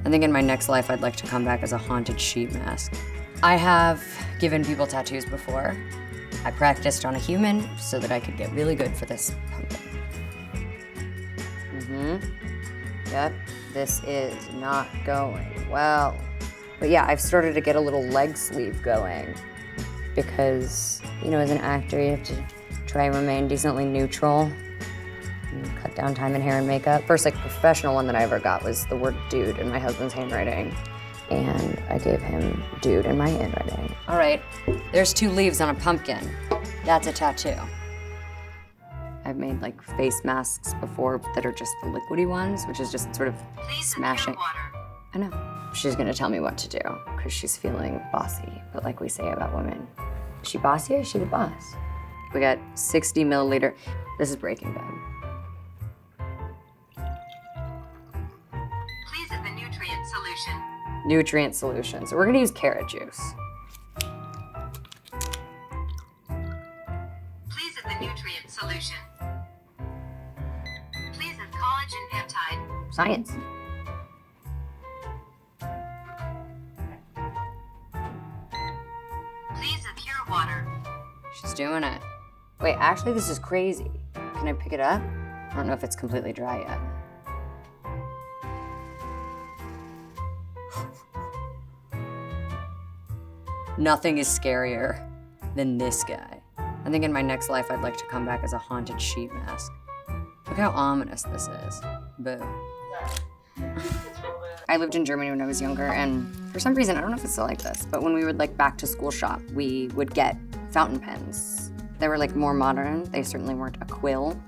I think in my next life, I'd like to come back as a haunted sheep mask. I have given people tattoos before. I practiced on a human so that I could get really good for this pumpkin. Yep, this is not going well. But yeah, I've started to get a little leg sleeve going because, you know, as an actor, you have to try and remain decently neutral and cut down time in hair and makeup. First, like, professional one that I ever got was the word dude in my husband's handwriting. And I gave him dude in my handwriting. All right, there's 2 leaves on a pumpkin. That's a tattoo. I've made like face masks before that are just the liquidy ones, which is just sort of smashing. I know. She's gonna tell me what to do because she's feeling bossy. But like we say about women, is she bossy or is she the boss? We got 60 milliliter. This is Breaking Bad. Please add the nutrient solution. Nutrient solution. So we're gonna use carrot juice. Please add the nutrient solution. Please add collagen peptide. Science. Please add pure water. She's doing it. Wait, actually, this is crazy. Can I pick it up? I don't know if it's completely dry yet. Nothing is scarier than this guy. I think in my next life, I'd like to come back as a haunted sheep mask. Look how ominous this is. Boo. I lived in Germany when I was younger, and for some reason, I don't know if it's still like this, but when we would like back to school shop, we would get fountain pens. They were like more modern. They certainly weren't a quill.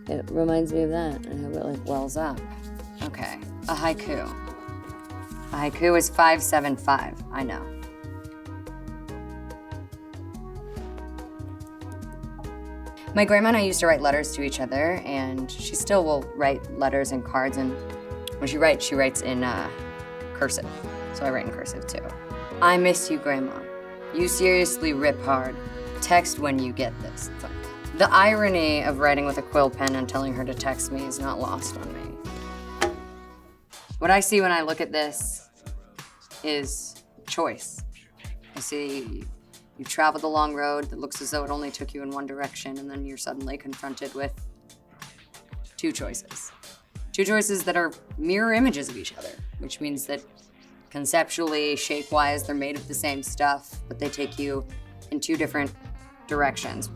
It reminds me of that. I hope it like wells up. Okay, a haiku. A haiku is 575, I know. My grandma and I used to write letters to each other, and she still will write letters and cards, and when she writes in cursive. So I write in cursive too. I miss you, Grandma. You seriously rip hard. Text when you get this. The irony of writing with a quill pen and telling her to text me is not lost on me. What I see when I look at this is choice. I see you've traveled a long road that looks as though it only took you in one direction, and then you're suddenly confronted with 2 choices. 2 choices that are mirror images of each other, which means that conceptually, shape-wise, they're made of the same stuff, but they take you in 2 different directions.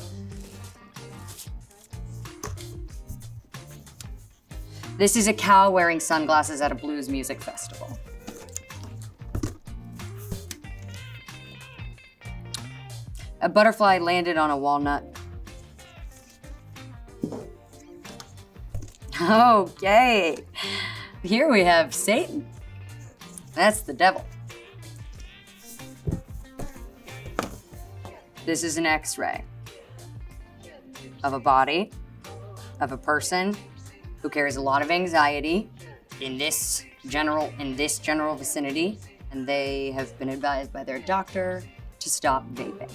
This is a cow wearing sunglasses at a blues music festival. A butterfly landed on a walnut. Okay, here we have Satan. That's the devil. This is an X-ray of a body, of a person who carries a lot of anxiety in this general vicinity, and they have been advised by their doctor to stop vaping.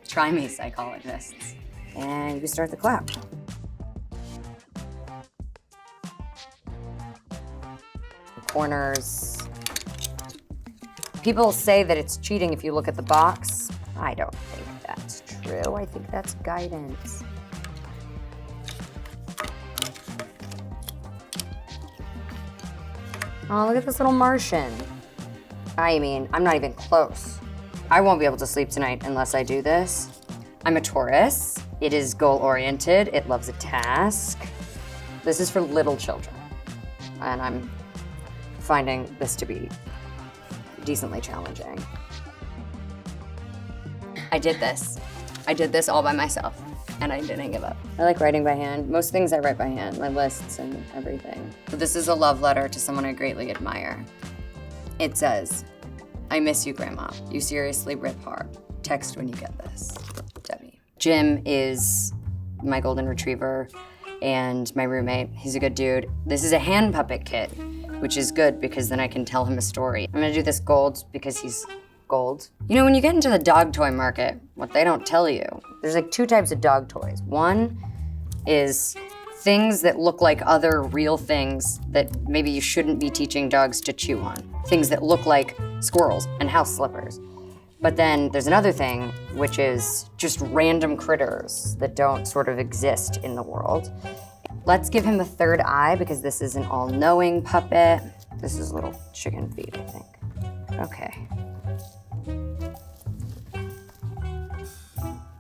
Try me, psychologists. And you can start the clap. Corners. People say that it's cheating if you look at the box. I don't think that's true. I think that's guidance. Oh, look at this little Martian. I mean, I'm not even close. I won't be able to sleep tonight unless I do this. I'm a Taurus. It is goal-oriented. It loves a task. This is for little children. And I'm finding this to be decently challenging. I did this. I did this all by myself, and I didn't give up. I like writing by hand. Most things I write by hand, my lists and everything. But this is a love letter to someone I greatly admire. It says, I miss you, Grandma. You seriously rip hard. Text when you get this. Debbie. Jim is my golden retriever and my roommate. He's a good dude. This is a hand puppet kit, which is good because then I can tell him a story. I'm gonna do this gold because he's gold. You know, when you get into the dog toy market, what they don't tell you, there's like 2 types of dog toys. One is Things that look like other real things that maybe you shouldn't be teaching dogs to chew on. Things that look like squirrels and house slippers. But then there's another thing, which is just random critters that don't sort of exist in the world. Let's give him a third eye because this is an all-knowing puppet. This is little chicken feet, I think. Okay.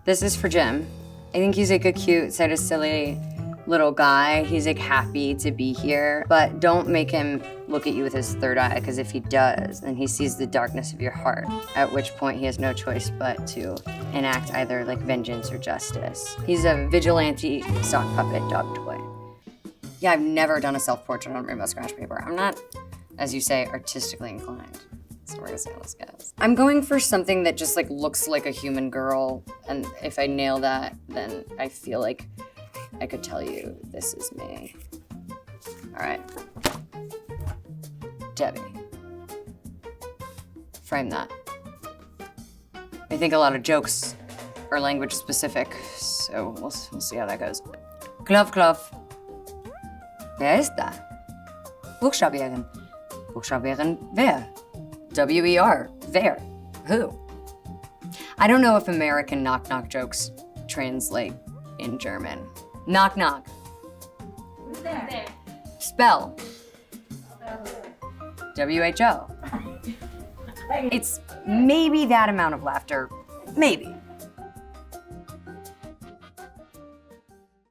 This is for Jim. I think he's like a cute, sort of silly little guy. He's like happy to be here, but don't make him look at you with his third eye, because if he does, then he sees the darkness of your heart, at which point he has no choice but to enact either like vengeance or justice. He's a vigilante sock puppet dog toy. Yeah, I've never done a self-portrait on rainbow scratch paper. I'm not, as you say, artistically inclined. So we're gonna see how this goes. I'm going for something that just like looks like a human girl, and if I nail that, then I feel like I could tell you this is me. All right. Debby. Frame that. I think a lot of jokes are language specific, so we'll see how that goes. Klopf, klopf. Wer ist da? Buchstabieren. Buchstabieren wer? W-E-R. Wer? Who? I don't know if American knock-knock jokes translate in German. Knock, knock. Who's there? Spell. W-H-O. It's maybe that amount of laughter. Maybe.